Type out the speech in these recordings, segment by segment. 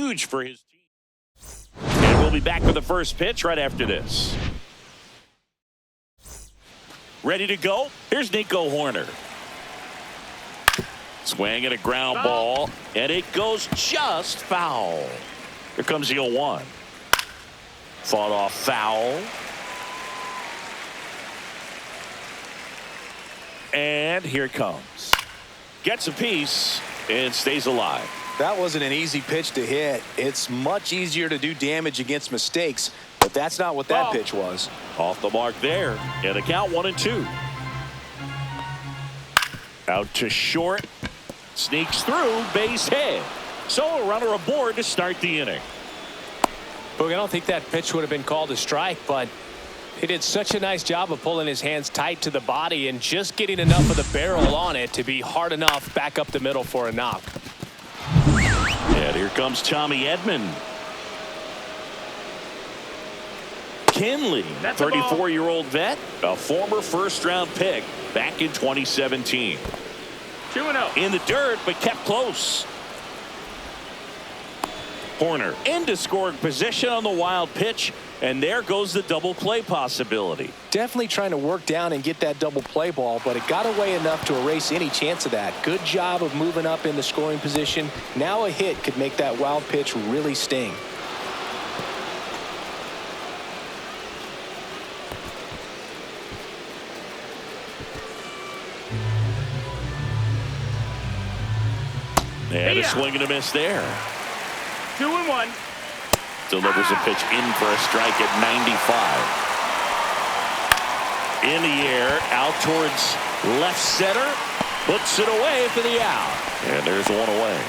huge for his team. And we'll be back with the first pitch right after this. Ready to go? Here's Nico Hoerner. Swing and a ground ball, and it goes just foul. Here comes the 0-1. Fought off foul. And here it comes. Gets a piece and stays alive. That wasn't an easy pitch to hit. It's much easier to do damage against mistakes, but that's not what that pitch was. Off the mark there, and a count 1-2. Out to short. Sneaks through, base hit. So a runner aboard to start the inning. Boog, I don't think that pitch would have been called a strike, but he did such a nice job of pulling his hands tight to the body and just getting enough of the barrel on it to be hard enough back up the middle for a knock. And here comes Tommy Edman. Kinley, 34-year-old vet, a former first-round pick back in 2017. 2-0. In the dirt, but kept close. Hoerner into scoring position on the wild pitch, and there goes the double play possibility. Definitely trying to work down and get that double play ball, but it got away enough to erase any chance of that. Good job of moving up in the scoring position. Now a hit could make that wild pitch really sting. And a swing and a miss there. 2-1. Delivers a pitch in for a strike at 95. In the air, out towards left center. Puts it away for the out. And there's one away.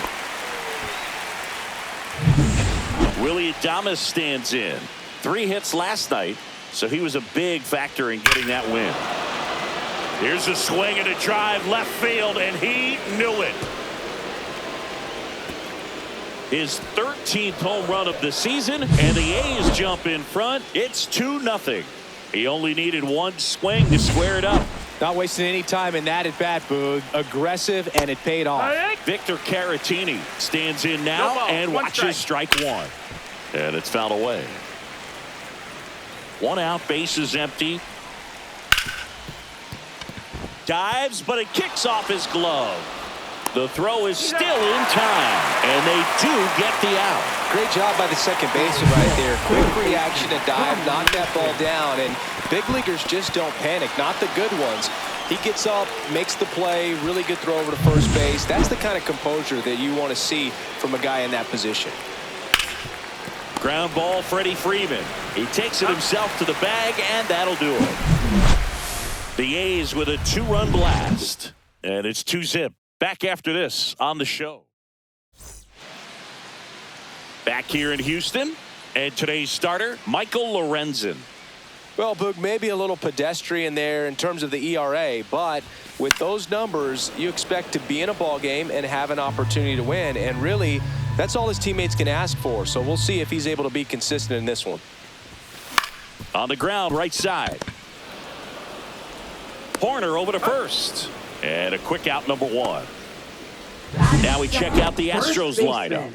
Willy Adames stands in. 3 hits last night, so he was a big factor in getting that win. Here's a swing and a drive left field, and he knew it. His 13th home run of the season, and the A's jump in front. It's 2-0. He only needed one swing to square it up. Not wasting any time in that at bat, Boog. Aggressive, and it paid off. Victor Caratini stands in now and watches strike one. And it's fouled away. 1 out, bases empty. Dives, but it kicks off his glove. The throw is still in time, and they do get the out. Great job by the second baseman right there. Quick reaction and dive, knock that ball down, and big leaguers just don't panic, not the good ones. He gets up, makes the play, really good throw over to first base. That's the kind of composure that you want to see from a guy in that position. Ground ball, Freddie Freeman. He takes it himself to the bag, and that'll do it. The A's with a 2-run blast, and it's 2-0. Back after this on the show. Back here in Houston, and today's starter, Michael Lorenzen. Well, Boog, maybe a little pedestrian there in terms of the ERA, but with those numbers, you expect to be in a ball game and have an opportunity to win, and really, that's all his teammates can ask for, so we'll see if he's able to be consistent in this one. On the ground, right side. Hoerner over to first. And a quick out, number 1. Now we check out the Astros lineup.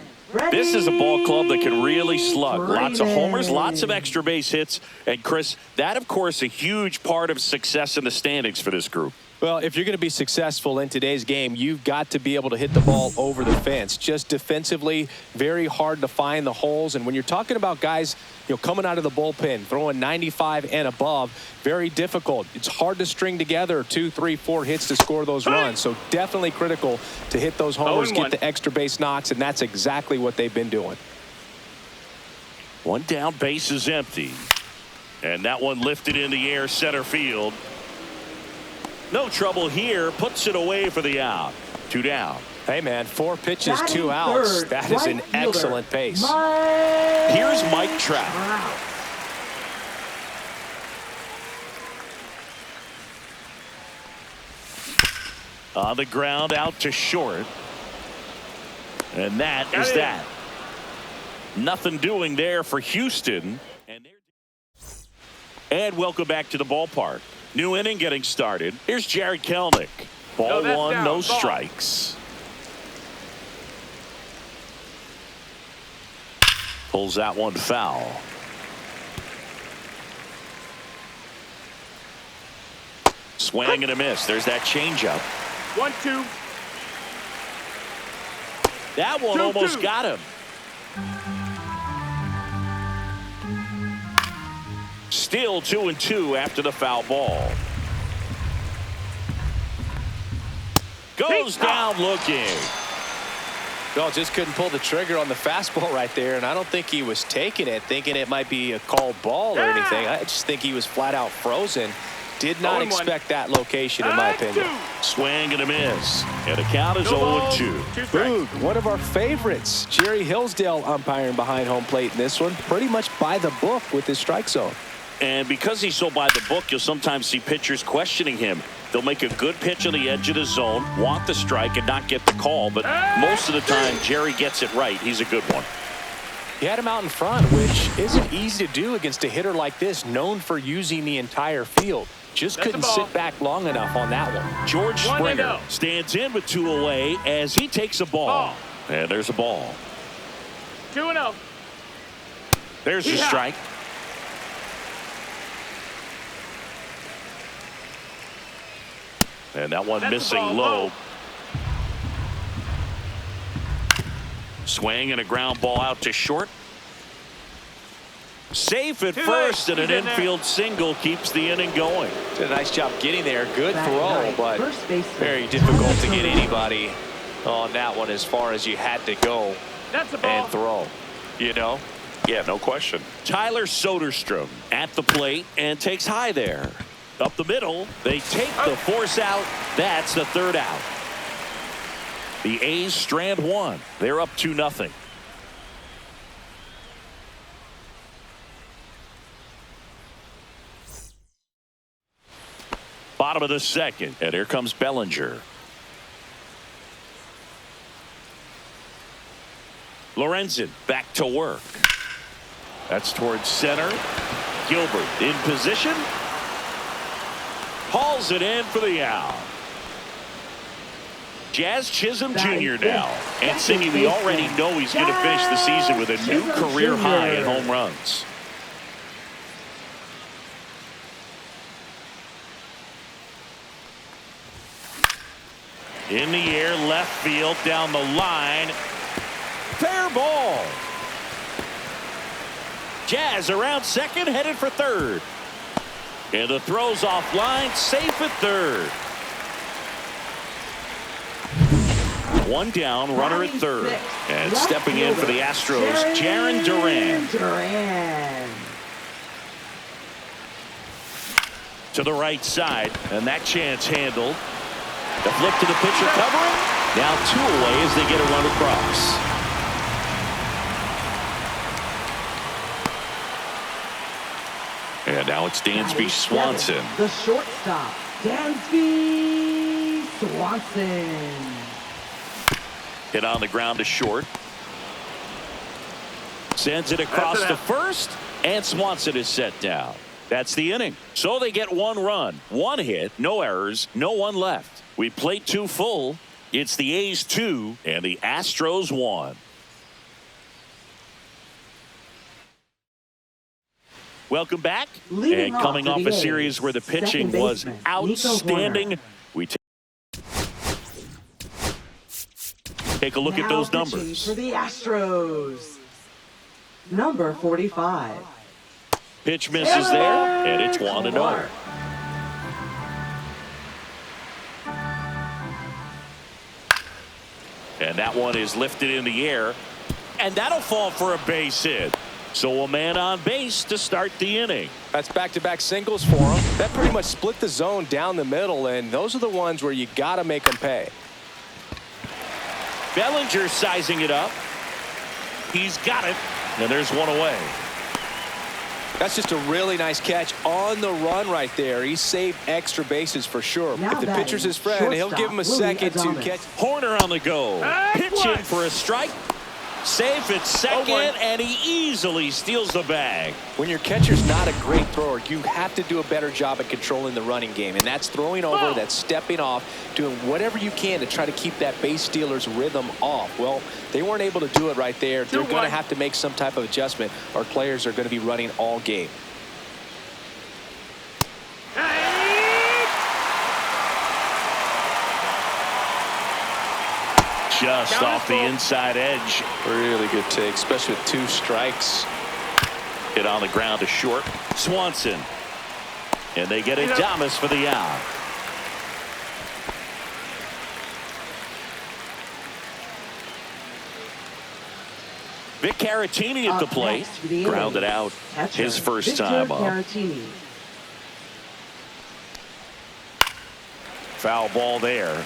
This is a ball club that can really slug. Lots of homers, lots of extra base hits. And Chris, that of course a huge part of success in the standings for this group. Well, if you're going to be successful in today's game, you've got to be able to hit the ball over the fence. Just defensively, very hard to find the holes. And when you're talking about guys, coming out of the bullpen, throwing 95 and above, very difficult. It's hard to string together 2, 3, 4 hits to score those runs. So definitely critical to hit those homers, get the extra base knocks, and that's exactly what they've been doing. 1 down, base is empty. And that one lifted in the air, center field. No trouble here, puts it away for the out. 2 down. Hey, man, 4 pitches, 2 outs. That is an excellent pace. Here's Mike Trout. On the ground, out to short. And that is that. Nothing doing there for Houston. And welcome back to the ballpark. New inning getting started. Here's Jared Kelenic. Ball 1, no strikes. Pulls that one foul. Swing and a miss. There's that changeup. 1-2. That one 2-2. almost got him. Still 2-2 after the foul ball. Goes down looking. Well, just couldn't pull the trigger on the fastball right there, and I don't think he was taking it, thinking it might be a called ball or anything. I just think he was flat out frozen. Did not 0-1. expect that location, in my opinion. Swing and a miss. And the count is No ball, 0-2. 2 strikes. Boog, one of our favorites, Jerry Hillsdale umpiring behind home plate in this one. Pretty much by the book with his strike zone. And because he's so by the book, you'll sometimes see pitchers questioning him. They'll make a good pitch on the edge of the zone, want the strike, and not get the call. But most of the time, Jerry gets it right. He's a good one. He had him out in front, which isn't easy to do against a hitter like this, known for using the entire field. Just That's couldn't the ball. sit back long enough on that one. George 1-0. Springer stands in with 2 away as he takes a ball. Ball. And there's a ball. 2-0. There's your Yeah. strike. And that one That's the missing ball, low. low. Swing and a ground ball out to short. Safe at Too first, late. and an He's in there. infield single keeps the inning going. Did a nice job getting there. Good Back throw, right, but first baseman. very difficult to get anybody on that one as far as you had to go That's the ball. and throw. You know? Yeah, no question. Tyler Soderstrom at the plate and takes high there. Up the middle, they take the force out. That's the third out. The A's strand one. They're up 2-0. Bottom of the second, and here comes Bellinger. Lorenzen back to work. That's towards center. Gilbert in position. Hauls it in for the out. Jazz Chisholm Jr. now. And Singy, we already know he's going to finish the season with a new career high in home runs. In the air, left field, down the line. Fair ball. Jazz around second, headed for third. And the throw's offline, safe at third. One down, runner at third. And Left stepping in for the Astros, Jarren Duran. Duran. To the right side, and that chance handled. The flip to the pitcher covering. Now 2 away as they get a run across. And now it's Dansby Swanson. The shortstop, Dansby Swanson. Hit on the ground to short. Sends it across That's to it. first, and Swanson is set down. That's the inning. So they get 1 run, 1 hit, no errors, no one left. We played 2 full. It's the A's 2 and the Astros 1. Welcome back. Leading And coming off off for a the series A's, where the pitching second was baseman, Nico outstanding. Horner. We take a look at Now those pitching numbers. for the Astros. Number 45. Pitch misses there, and it's 1-0. Clark. And that one is lifted in the air, and that'll fall for a base hit. So a man on base to start the inning. That's back-to-back singles for him. That pretty much split the zone down the middle, and those are the ones where you got to make them pay. Bellinger sizing it up. He's got it, and there's 1 away. That's just a really nice catch on the run right there. He saved extra bases for sure. Now If the batting, pitcher's his friend, he'll give him a shortstop, Willie second to Adames. catch. Horner on the go. Hey, Pitching what? for a strike. Safe at second, 0-1. and he easily steals the bag. When your catcher's not a great thrower, you have to do a better job at controlling the running game. And that's throwing over, that's stepping off, doing whatever you can to try to keep that base stealer's rhythm off. Well, they weren't able to do it right there. They're going to 2-1. have to make some type of adjustment. Our players are going to be running all game. Just Count off is the full. inside edge. Really good take, especially with 2 strikes. Hit on the ground to short. Swanson. And they get Adames for the out. Vic Caratini at the Up plate. next for the Grounded A's, out catcher, his first Victor time up. Caratini. Foul ball there.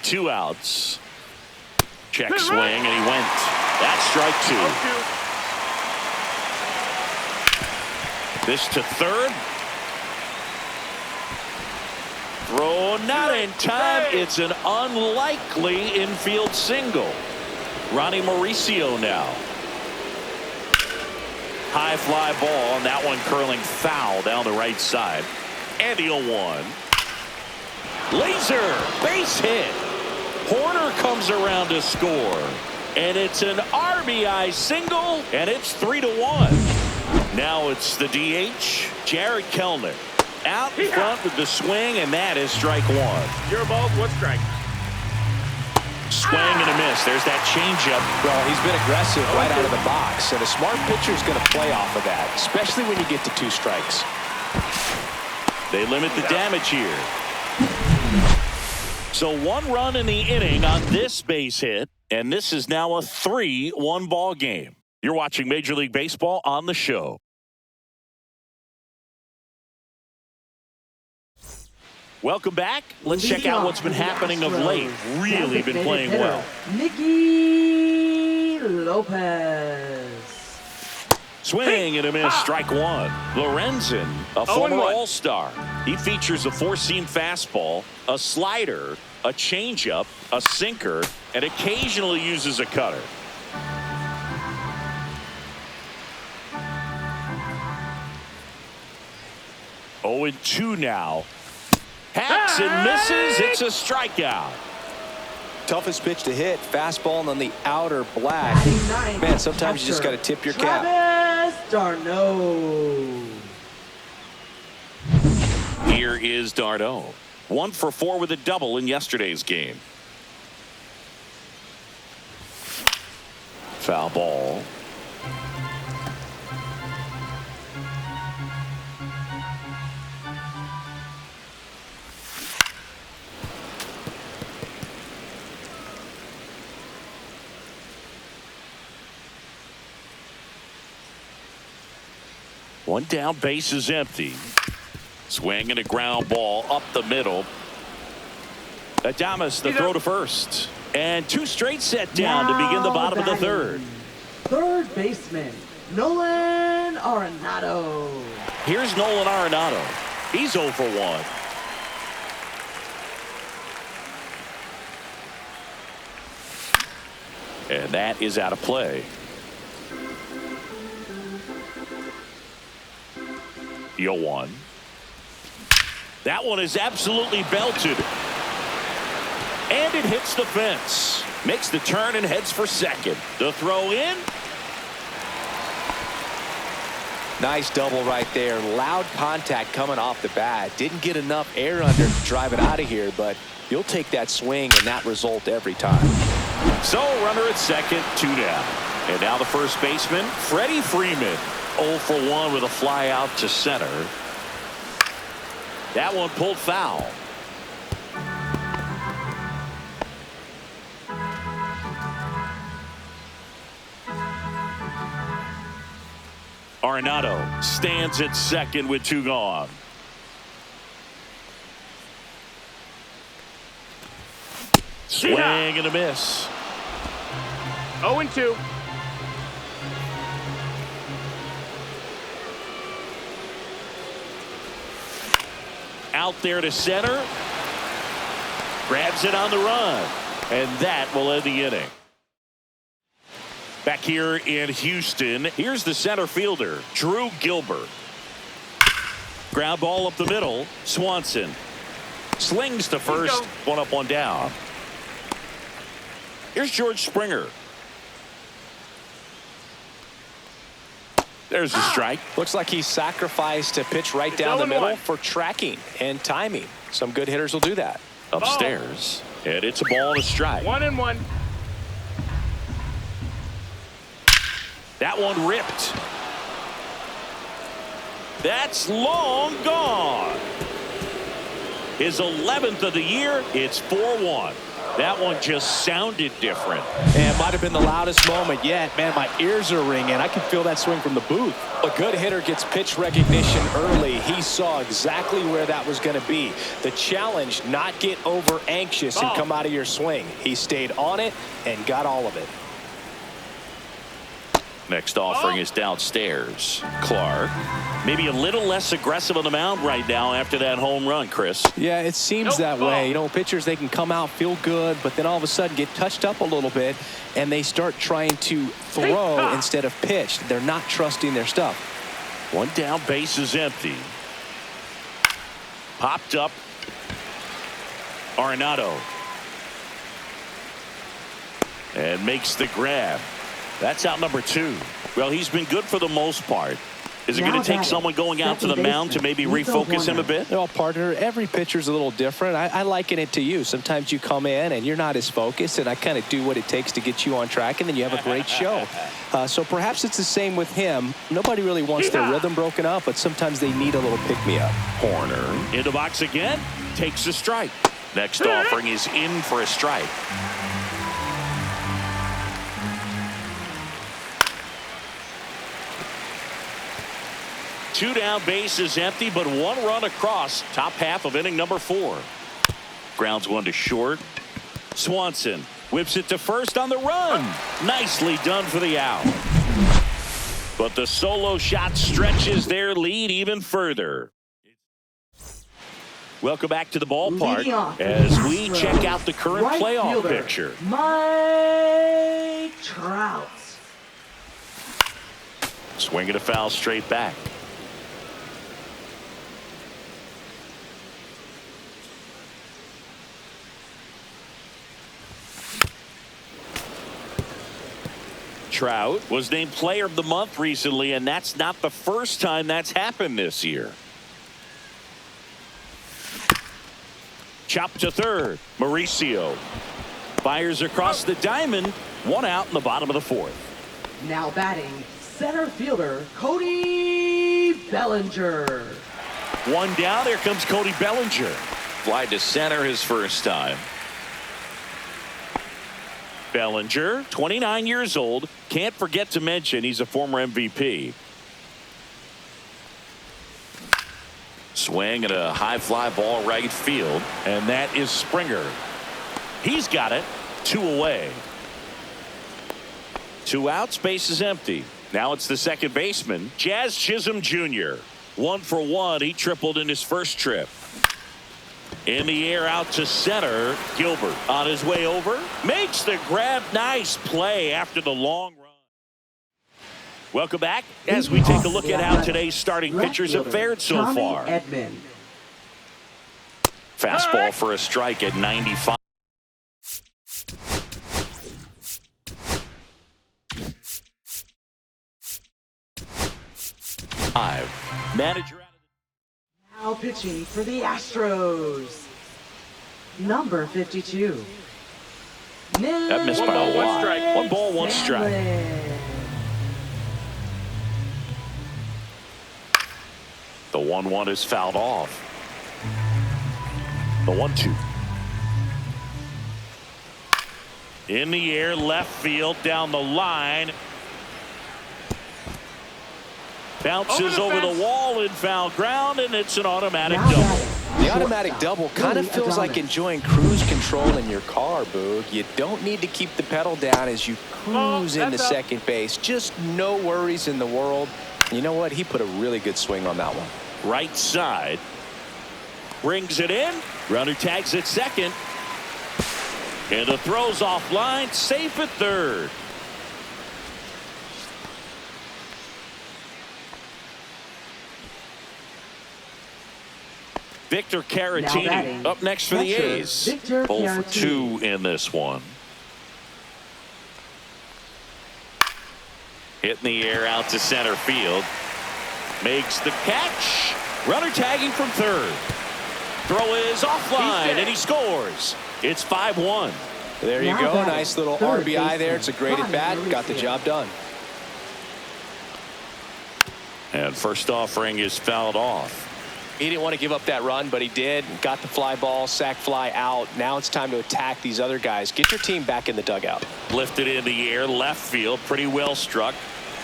2 outs. Check swing, and he went. That's strike 2. 0-2. This to third. Throw not in time. It's an unlikely infield single. Ronnie Mauricio now. High fly ball, and that one curling foul down the right side. And he'll 1. Laser base hit. Horner comes around to score, and it's an RBI single, and it's 3-1. Now it's the DH, Jared Kellner, out in front with the swing, and that is strike 1. Your balls, 1 strike. Swing and a miss. There's that changeup. Well, he's been aggressive right out of the box, and a smart pitcher is going to play off of that, especially when you get to 2 strikes. They limit the damage here. So 1 run in the inning on this base hit, and this is now a 3-1 ball game. You're watching Major League Baseball on the show. Welcome back. Let's check out what's been happening of late. Really been playing well. Nicky Lopez. Swing and a miss, strike 1. Lorenzen, a former 0-1. All-Star. He features a 4-seam fastball, a slider, a changeup, a sinker, and occasionally uses a cutter. Oh, and 2 now. Hacks and misses. It's a strikeout. Toughest pitch to hit, fastball and on the outer black. Batting ninth, Man, sometimes you just got catcher, to tip your cap. Travis d'Arnaud. Here is d'Arnaud. 1 for 4 with a double in yesterday's game. Foul ball. One down, base is empty. Swing and a ground ball up the middle. Adames, the throw to first. And 2 straight set down to begin the bottom of the batting, 3rd. Third baseman, Nolan Arenado. Here's Nolan Arenado. He's 0 for 1. And that is out of play. Yo 1. That one is absolutely belted. And it hits the fence. Makes the turn and heads for second. The throw in. Nice double right there. Loud contact coming off the bat. Didn't get enough air under to drive it out of here, but you'll take that swing and that result every time. So runner at second, 2 down. And now the first baseman, Freddie Freeman. 0 for 1 with a fly out to center. That one pulled foul. Arenado stands at second with 2 gone. Swing and a miss. 0-2. Out there to center. Grabs it on the run. And that will end the inning. Back here in Houston, here's the center fielder, Drew Gilbert. Ground ball up the middle. Swanson slings to first. One up, one down. Here's George Springer. There's a strike. Looks like he sacrificed a pitch right down the middle for tracking and timing. Some good hitters will do that. Upstairs. And it's a ball and a strike. 1-1. That one ripped. That's long gone. His 11th of the year. It's 4-1. That one just sounded different. And might have been the loudest moment yet. Man, my ears are ringing. I can feel that swing from the booth. A good hitter gets pitch recognition early. He saw exactly where that was going to be. The challenge, not get over anxious and come out of your swing. He stayed on it and got all of it. Next offering is downstairs. Clark, maybe a little less aggressive on the mound right now after that home run, Chris. Yeah, it seems that way. You know, pitchers, they can come out, feel good, but then all of a sudden get touched up a little bit, and they start trying to throw instead of pitch. They're not trusting their stuff. One down, base is empty. Popped up. Arenado. And makes the grab. That's out number 2. Well, he's been good for the most part. Is it going to take someone going out to the mound to maybe refocus him a bit? Well, partner, every pitcher's a little different. I liken it to you. Sometimes you come in and you're not as focused, and I kind of do what it takes to get you on track, and then you have a great show. So perhaps it's the same with him. Nobody really wants their rhythm broken up, but sometimes they need a little pick-me-up. Horner in the box again. Takes a strike. Next offering is in for a strike. Two down, base is empty, but one run across. Top half of inning number 4. Grounds one to short. Swanson whips it to first on the run. Nicely done for the out. But the solo shot stretches their lead even further. Welcome back to the ballpark as we check out the current playoff picture. Mike Trout. Swinging a foul straight back. Trout was named Player of the Month recently, and that's not the first time that's happened this year. Chopped to third. Mauricio fires across the diamond. One out in the bottom of the 4th. Now batting, center fielder Cody Bellinger. One down. Here comes Cody Bellinger. Fly to center his first time. Bellinger, 29 years old. Can't forget to mention he's a former MVP. Swing at a high fly ball right field. And that is Springer. He's got it. 2 away. 2 outs, base is empty. Now it's the second baseman, Jazz Chisholm Jr. 1 for 1. He tripled in his first trip. In the air out to center. Gilbert on his way over. Makes the grab. Nice play after the long run. Welcome back as we take a look at how today's starting pitchers have fared so far. Edmond. Fastball for a strike at 95. Manager. Now pitching for the Astros, number 52. That missed by a lot. 1 ball, 1 strike. The 1-1 is fouled off. The 1-2. In the air, left field, down the line. Bounces over the wall in foul ground, and it's an automatic double. The automatic double kind of feels like enjoying cruise control in your car, Boog. You don't need to keep the pedal down as you cruise into second base. Just no worries in the world. You know what? He put a really good swing on that one. Right side. Brings it in. Runner tags at second. And the throw's offline, safe at third. Victor Caratini up next for the A's. 0 for 2 in this one. Hit in the air out to center field. Makes the catch. Runner tagging from third. Throw is offline, and he scores. It's 5-1. There you go. Nice little RBI there. It's a great at bat. Got the job done. And first offering is fouled off. He didn't want to give up that run, but he did. Got the fly ball, sac fly out. Now it's time to attack these other guys. Get your team back in the dugout. Lifted in the air, left field, pretty well struck.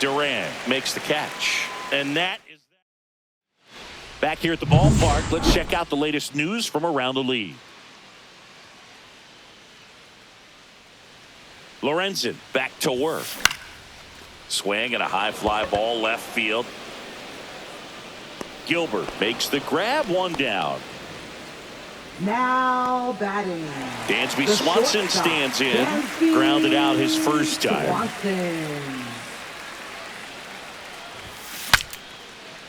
Duran makes the catch. And that is that. Back here at the ballpark, let's check out the latest news from around the league. Lorenzen back to work. Swing and a high fly ball left field. Gilbert makes the grab, one down. Now batting. Dansby The Swanson shortstop, stands in. Dansby Grounded out his first time. Swanson.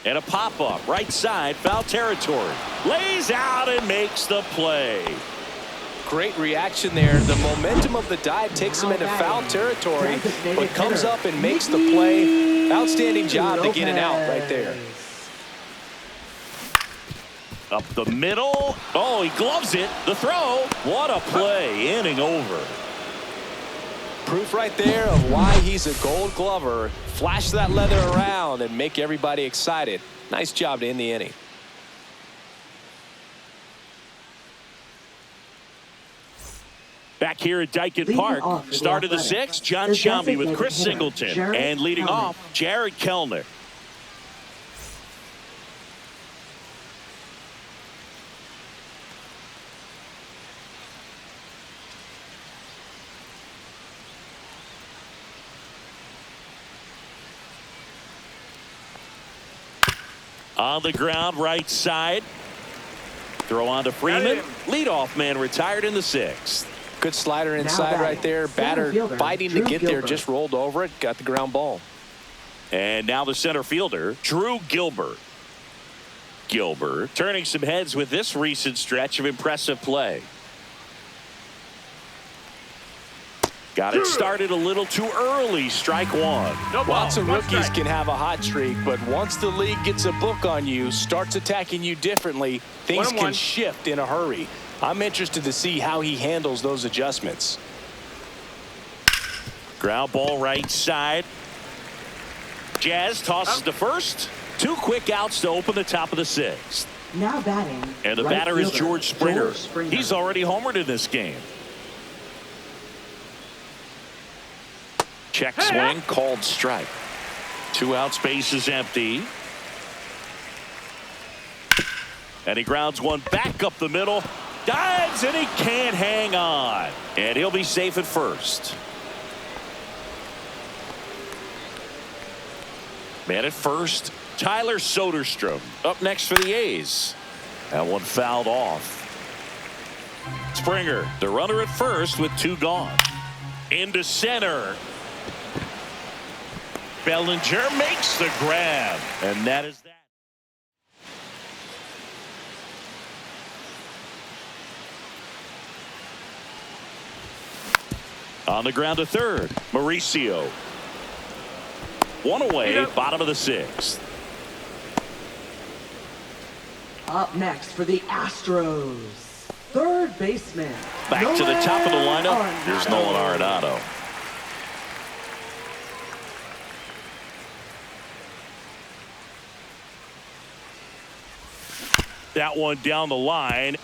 And a pop-up right side, foul territory. Lays out and makes the play. Great reaction there. The momentum of the dive takes him into foul territory, but comes up and makes the play. Outstanding job to get it out right there. Up the middle. Oh, he gloves it. The throw. What a play. Inning over. Proof right there of why he's a Gold Glover. Flash that leather around and make everybody excited. Nice job to end the inning. Back here at Daikin Park, start of the sixth, John Sciambi with Chris Singleton. And leading off, Jared Kellner. On the ground, right side. Throw on to Freeman. Leadoff man retired in the sixth. Good slider inside right there. Batter fighting to get there, just rolled over it, got the ground ball. And now the center fielder, Drew Gilbert. Gilbert turning some heads with this recent stretch of impressive play. Got it started a little too early. Strike one. Lots of rookies can have a hot streak, but once the league gets a book on you, starts attacking you differently, things can shift in a hurry. I'm interested to see how he handles those adjustments. Ground ball right side. Jazz tosses to first. 2 quick outs to open the top of the sixth. Now batting. And the batter is George Springer. He's already homered in this game. Check swing, called strike. 2 outs, base is empty. And he grounds one back up the middle. Dives and he can't hang on. And he'll be safe at first. Man at first, Tyler Soderstrom up next for the A's. That one fouled off. Springer, the runner at first with 2 gone. Into center. Bellinger makes the grab. And that is that. On the ground to third, Mauricio. 1 away, bottom of the sixth. Up next for the Astros, third baseman. Back to the top of the lineup. Arenado. Here's Nolan Arenado. That one down the line.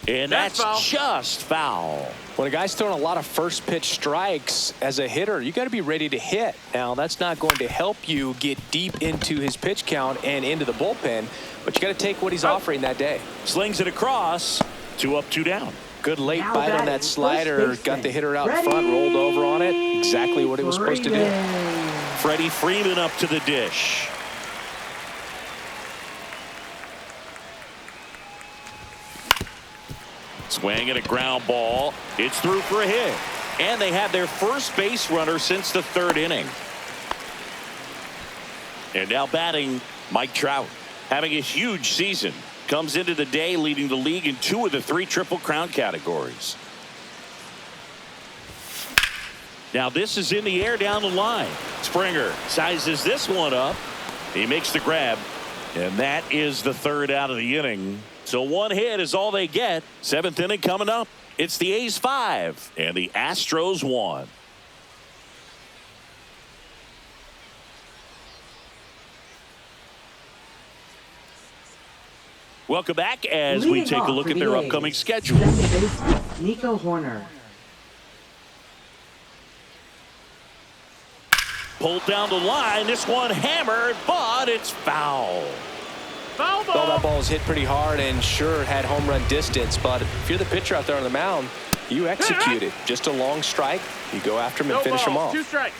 And that's just foul. When a guy's throwing a lot of first pitch strikes as a hitter, you got to be ready to hit. Now, that's not going to help you get deep into his pitch count and into the bullpen, but you got to take what he's offering that day. Slings it across. 2 up, 2 down. Good late Now bite on batting, that slider. first Got the baseman, hitter out Freddie front, rolled over on it. Exactly what he was supposed to do. Freddie Freeman up to the dish. Swing and a ground ball. It's through for a hit. And they had their first base runner since the 3rd inning. And now batting, Mike Trout. Having a huge season. Comes into the day leading the league in 2 of the 3 Triple Crown categories. Now this is in the air down the line. Springer sizes this one up. He makes the grab. And that is the 3rd out of the inning. So 1 hit is all they get. 7th inning coming up. It's the A's 5 and the Astros 1. Welcome back as we take a look at their upcoming schedule. Second baseman, Nico Horner. Pulled down the line. This one hammered, but it's foul. Foul Well, that ball. ball was hit pretty hard and sure had home run distance, but if you're the pitcher out there on the mound, you execute it. Just a long strike. You go after him and No finish him balls. off. 2 strikes.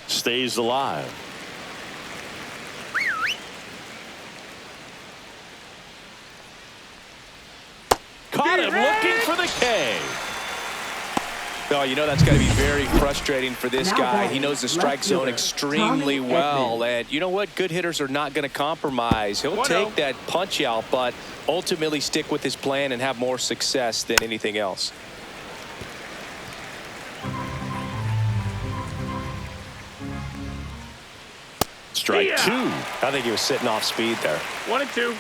Stays alive. Caught him looking for the K. Oh, you know that's got to be very frustrating for this Now guy. batting, He knows the left strike zone fielder, extremely Tommy well. Edman. And you know what? Good hitters are not going to compromise. He'll 1-0. take that punch out, but ultimately stick with his plan and have more success than anything else. Strike Yeah. 2. I think he was sitting off speed there. 1-2.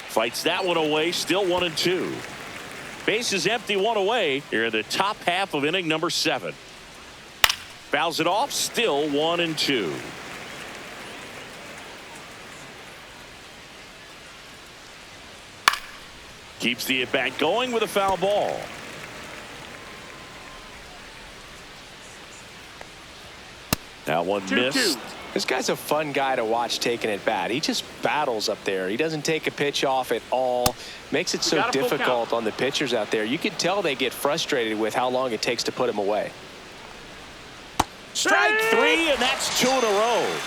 Fights that one away. Still 1-2. Base is empty, 1 away. Here in the top half of inning number 7. Fouls it off. Still 1-2. Keeps the at-bat going with a foul ball. That one 2-2. missed. This guy's a fun guy to watch taking at bat. He just battles up there. He doesn't take a pitch off at all. Makes it so got a full difficult count. on the pitchers out there. You can tell they get frustrated with how long it takes to put him away. Strike 3, and that's 2 in a row.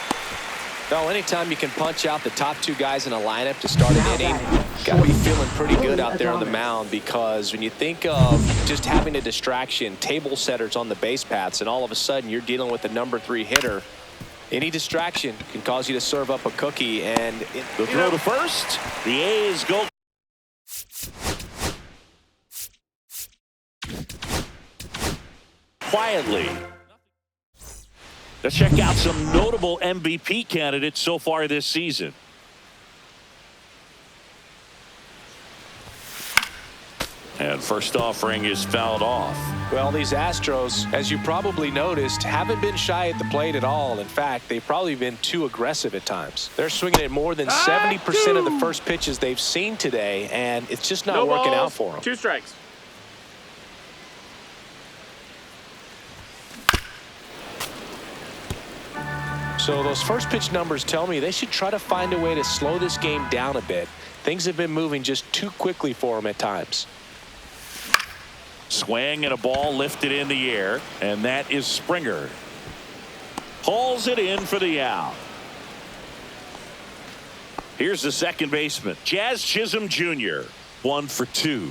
Well, anytime you can punch out the top 2 guys in a lineup to start an Now inning, batting, got to be feeling pretty good Willie out there on the Adames. mound, because when you think of just having a distraction, table setters on the base paths, and all of a sudden you're dealing with the number 3 hitter, any distraction can cause you to serve up a cookie. And The throw to first. The A's go. Quietly. Let's check out some notable MVP candidates so far this season. And first offering is fouled off. well, these Astros, as you probably noticed, haven't been shy at the plate at all. In fact, they've probably been too aggressive at times. They're swinging at more than 70% of the first pitches they've seen today, and it's just not No working balls, out for them. 2 strikes. So those first pitch numbers tell me they should try to find a way to slow this game down a bit. Things have been moving just too quickly for them at times. Swing and a ball lifted in the air, and that is Springer. Hauls it in for the out. Here's the second baseman, Jazz Chisholm Jr. 1 for 2.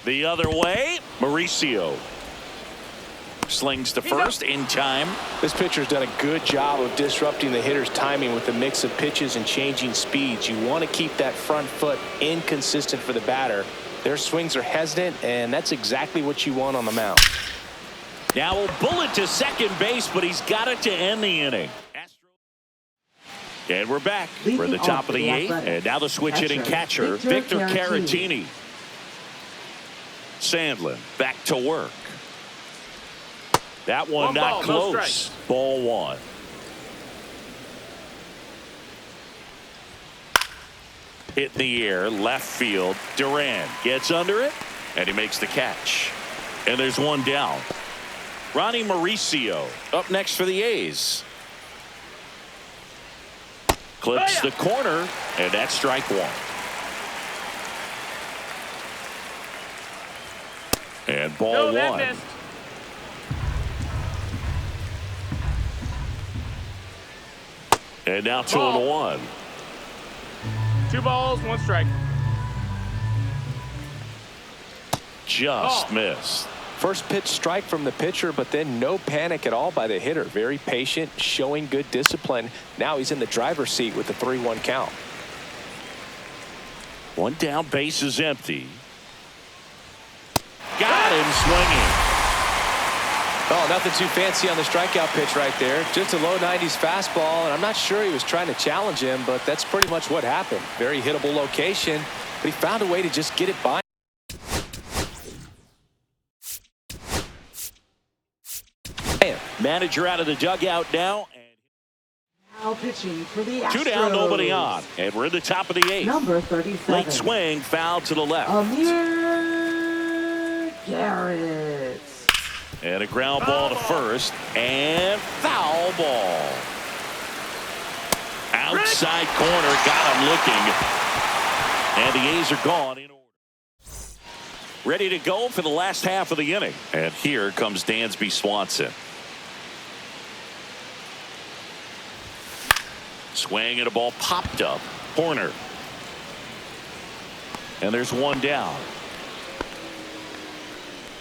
The other way, Mauricio slings to first in time. This pitcher's done a good job of disrupting the hitter's timing with a mix of pitches and changing speeds. You want to keep that front foot inconsistent for the batter. Their swings are hesitant, and that's exactly what you want on the mound. Now a bullet to second base, but he's got it to end the inning. And we're back. We're at the top of the 8th, and now the switch hitting catcher, Victor Caratini. Sandlin back to work. That one not ball, no close. strikes. Ball 1. Hit in the air, left field. Duran gets under it, and he makes the catch. And there's one down. Ronnie Mauricio up next for the A's. Clips the corner, and that's strike 1. And ball No, that 1. missed. And now 2-1. 2 balls, 1 strike. Just missed. First pitch strike from the pitcher, but then no panic at all by the hitter. Very patient, showing good discipline. Now he's in the driver's seat with the 3-1 count. 1 down, base is empty. Got him swinging. Oh, nothing too fancy on the strikeout pitch right there. Just a low 90s fastball, and I'm not sure he was trying to challenge him, but that's pretty much what happened. Very hittable location, but he found a way to just get it by. Manager out of the dugout now. Now pitching for the Astros. 2 down, nobody on. And we're in the top of the 8th. Number 37. Late swing, foul to the left. Amir Garrett. And a ground ball to first. And foul ball. Outside corner, got him looking. And the A's are gone in order. Ready to go for the last half of the inning. And here comes Dansby Swanson. Swing and a ball popped up. Corner. And there's 1 down.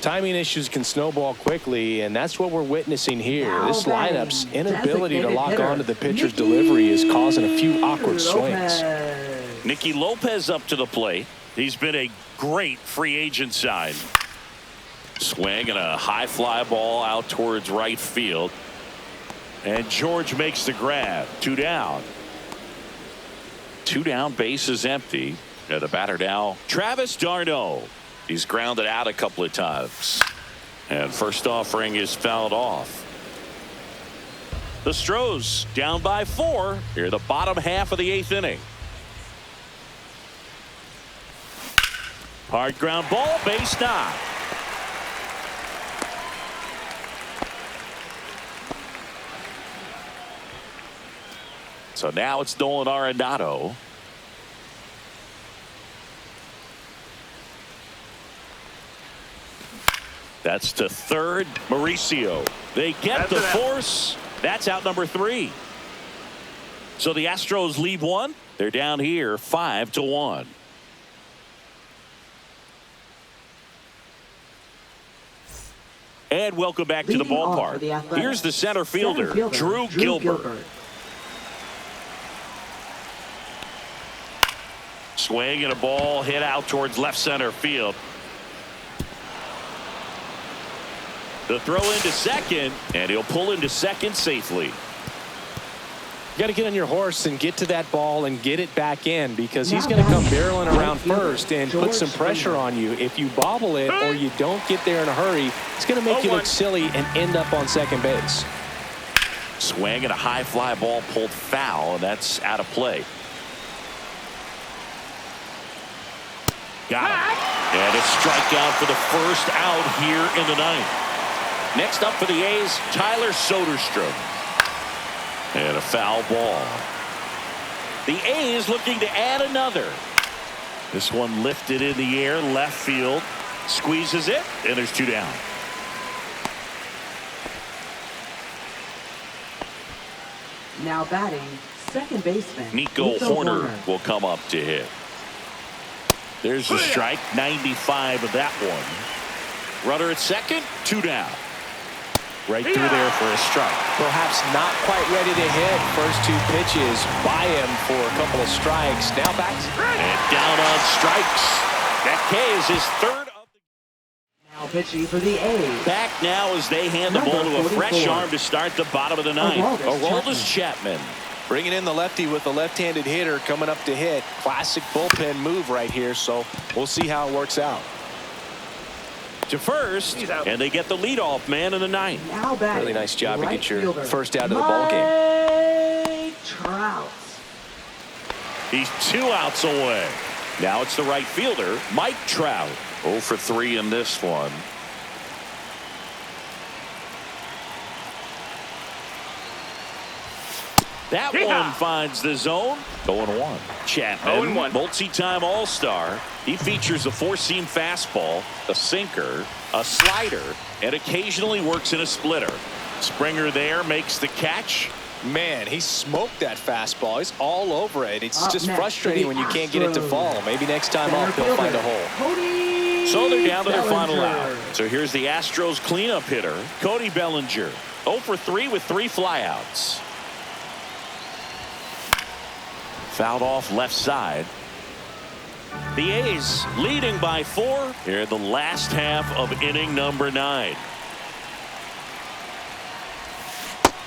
Timing issues can snowball quickly, and that's what we're witnessing here. Now This lineup's batting, inability to designated lock hitter, onto the pitcher's Nicky delivery is causing a few awkward swings. Lopez. Nicky Lopez up to the plate. He's been a great free agent sign. Swing and a high fly ball out towards right field. And George makes the grab. 2 down. 2 down, base is empty. And the batter now, Travis d'Arnaud. He's grounded out a couple of times. And first offering is fouled off. The Stros down by 4 here, the bottom half of the 8th inning. Hard ground ball, base knock. So now it's Nolan Arenado. That's to third, Mauricio. They get the force. That's out number 3. So the Astros lead 1. They're down here 5-1. And welcome back to the Leading off for ballpark. the Athletics, Here's the center fielder, Drew Gilbert. Swing and a ball hit out towards left center field. The throw into second, and he'll pull into second safely. You got to get on your horse and get to that ball and get it back in, because he's going to come barreling around first and put some pressure on you. If you bobble it or you don't get there in a hurry, it's going to make you look silly and end up on second base. Swing and a high fly ball pulled foul, and that's out of play. Got him. And a strikeout for the first out here in the 9th. Next up for the A's, Tyler Soderstrom. And a foul ball. The A's looking to add another. This one lifted in the air, left field. Squeezes it, and there's 2 down. Now batting, second baseman Nico Horner will come up to hit. There's a strike, 95 of that one. Runner at second, 2 down. Right through there for a strike. Perhaps not quite ready to hit. First 2 pitches by him for a couple of strikes. Now back. And down on strikes. That K is his 3rd of the. Now pitching for the A's. Back now as they hand the ball to a fresh arm to start the bottom of the 9th. Aroldis Chapman. Bringing in the lefty with the left-handed hitter coming up to hit. Classic bullpen move right here, so we'll see how it works out. To first, and they get the leadoff man in the 9th. Now batting, really nice job to right get your fielder, first out of the ball game. Mike Trout. He's 2 outs away. Now it's the right fielder, Mike Trout. 0 for 3 in this one. That one finds the zone. 0-1. Chapman, multi-time All-Star. He features a 4-seam fastball, a sinker, a slider, and occasionally works in a splitter. Springer there makes the catch, Man, he smoked that fastball. He's all over it. It's Up just next frustrating for when the you can't get it to Astros. fall. Maybe next time off he'll find a hole. Cody So they're down to their final Bellinger. out. So here's the Astros cleanup hitter, Cody Bellinger. 0 for 3 with 3 flyouts. Fouled off left side. The A's leading by 4 here in the last half of inning number 9.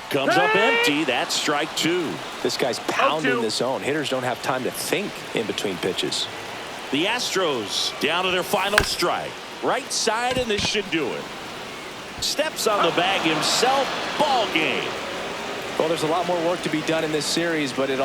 Comes up empty. That's strike 2. This guy's pounding 0-2. the zone. Hitters don't have time to think in between pitches. The Astros down to their final strike. Right side, and this should do it. Steps on the bag himself. Ball game. Well, there's a lot more work to be done in this series, but it all